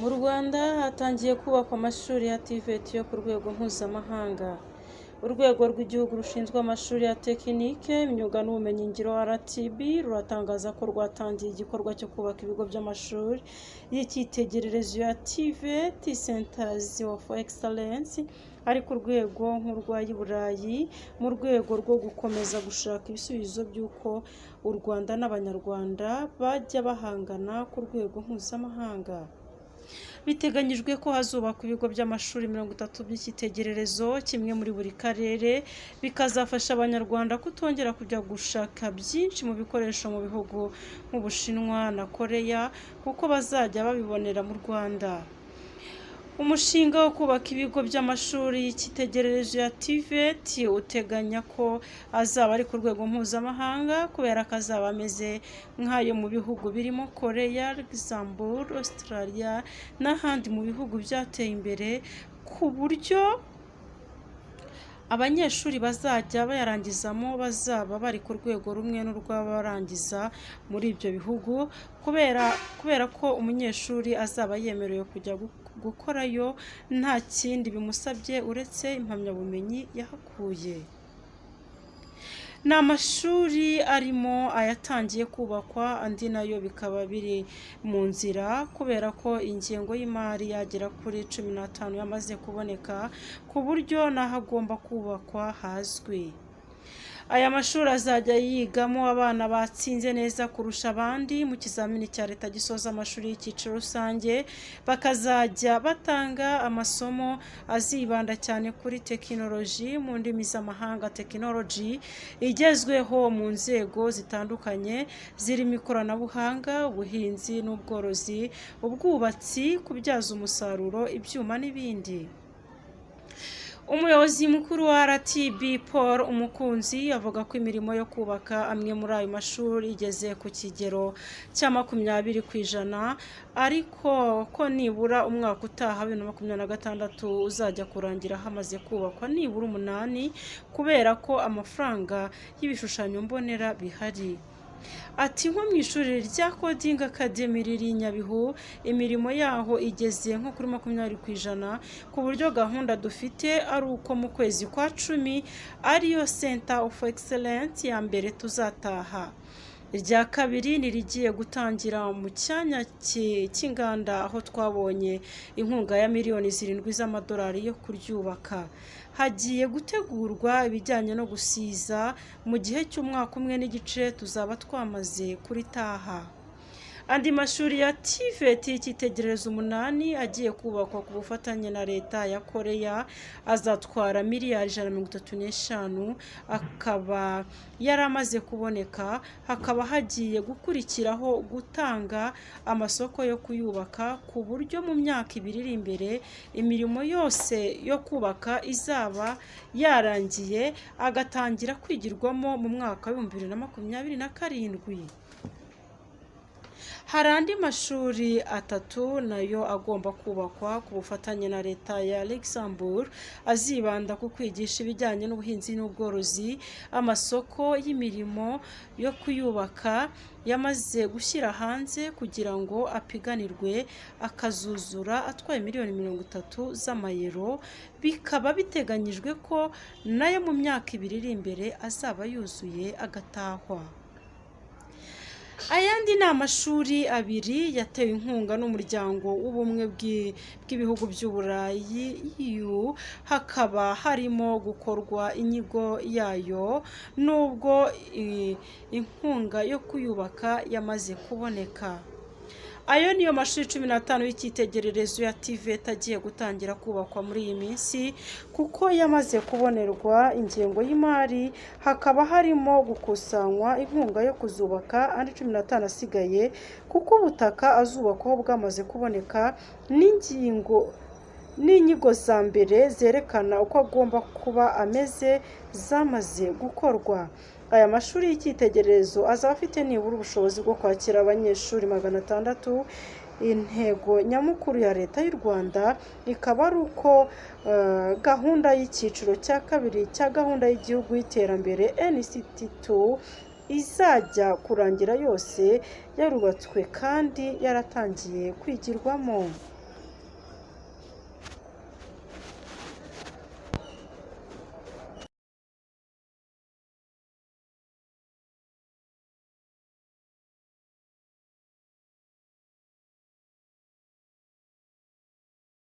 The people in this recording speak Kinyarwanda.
Mu Rwanda hatangiye kubakwa amashuri ya TVET yo ku rwego mpuzamahanga. Urwego rw'igihugu rushinzwe amashuri ya tekinike, imyuga n'ubumenyingiro RTB ruratangaza ko rwatangiye igikorwa cyo kubaka ibigo by'amashuri y'icyitegererezo ya TVET Centers of Excellence ari ku rwego nk'urw'i Burayi mu rwego rwo gukomeza gushaka ibisubizo by'uko u Rwanda n'Abanyarwanda bajya bahangana ku rwego mpuzamahanga. Biteganyijwe ko hazubakwa ibigo by'amashuri 30 by'icyitegererezo kimwe muri buri karere, bikazafasha Abanyarwanda kutongera kujya gushaka byinshi mu bikoresho mu bihugu nk'Ubushinwa na Koreya kuko bazajya babibonera mu Rwanda. Umushinga wo kubaka ibigo by'amashuri y'icyitegererezo ya TVET uteganya ko azaba ari ku rwego mpuzamahanga kubera ko azaba ameze nk'ayo mu bihugu birimo Koreya, Luxembourg, Australia n'ahandi mu bihugu byateye imbere, ku buryo abanyeshuri bazajya bayarangizamo bazaba bari ku rwego rumwe n'urw'abarangiza muri ibyo bihugu, kubera ko umunyeshuri azaba yemerewe kujya gukorayo nta kindi bimusabye uretse impamyabumenyi yahakuye. Ni amashuri arimo ayatangiye kubakwa, andi nayo bikaba biri mu nzira kubera ko ingengo y'imari yagera kuri 15 yamaze kuboneka ku buryo n'aho agomba kubakwa hazwi. Aya mashuri azajya yigamo abana batsinze neza kurusha abandi mu kizamini cya leta gisoza amashuri y'icyiciro rusange, bakazajya batanga amasomo azibanda cyane kuri tekinoloji mu ndimi z'amahanga, tekinoloji igezweho mu nzego zitandukanye zirimo ikoranabuhanga, ubuhinzi n'ubworozi, ubwubatsi, kubyaza umusaruro ibyuma n'ibindi. Umuyobozi mukuru wa RTB Paul Umukunzi avuga ko imirimo yo kubaka amwe muri ayo mashuri igeze ku kigero cya 20%, ariko ko nibura umwaka utaha 2026 uzajya kurangira hamaze kubakwa nibura 8 kubera ko amafaranga y'ibishushanyo mbonera bihari. Ati nko mu ishuri rya Coding Academy riri i Nyabihu, imirimo yaho igeze nko kuri 20%, ku buryo gahunda dufite ari uko mu kwezi kwa 10 ariyo Center of Excellence ya mbere tuzataha. Irya kabiri nirigiye gutangira mu cyanya cy'inganda aho twabonye inkunga ya miliyoni 7 z'amadolari yo kuryubaka. Hagiye gutegurwa ibijyanye no gusiza, mu gihe cy'umwaka umwe n'igice tuzaba twamaze kuritaha. Andi mashuri ya TVET y'icyitegererezo 8 agiye kubakwa ku bufatanye na leta ya Koreya azatwara miliyari 135, akaba yaramaze kuboneka, hakaba hagiye gukurikiraho gutanga amasoko yo kuyubaka ku buryo mu myaka 2 iri imbere imirimo yose yo kubaka izaba yarangiye agatangira kwigirwamo mu mwaka wa 2027. Hari andi mashuri 3 nayo agomba kubakwa ku bufatanye na leta ya Luxembourg azibanda ku kwigisha ibijyanye n'ubuhinzi n'ubworozi. Amasoko y'Imirimo yo kuyubaka yamaze gushyira hanze kugira ngo apiganirwe akazuzura atwaye miliyoni 30 z'amayero, bikaba biteganyijwe ko nayo mu myaka 2 iri imbere azaba yuzuye agatahwa. Ayandi ni amashuri 2 yatewe inkunga n'umuryango w'ubumwe bw'ibihugu by'Uburayi EU, hakaba harimo gukorwa inyigo yayo nubwo inkunga yo kuyubaka yamaze kuboneka. Ayo niyo mashuri 15 y'icyitegererezo ya TVET agiye gutangira kubakwa muri iyi minsi kuko yamaze kubonerwa ingengo y'imari, hakaba harimo gukusanywa inkunga yo kuzubaka andi 15 asigaye kuko ubutaka azubakwaho bwamaze kuboneka n'inyigo za mbere zerekana uko agomba kuba ameze zamaze gukorwa. Aya mashuri y'icyitegererezo azaba afite nibura ubushobozi bwo kwakira abanyeshuri 600. Intego nyamukuru ya leta y'u Rwanda ikaba ari uko gahunda y'icyiciro cya 2 cya gahunda y'igihugu y'iterambere NCT2 izajya kurangira yose yarubatswe kandi yaratangiye kwigirwamo.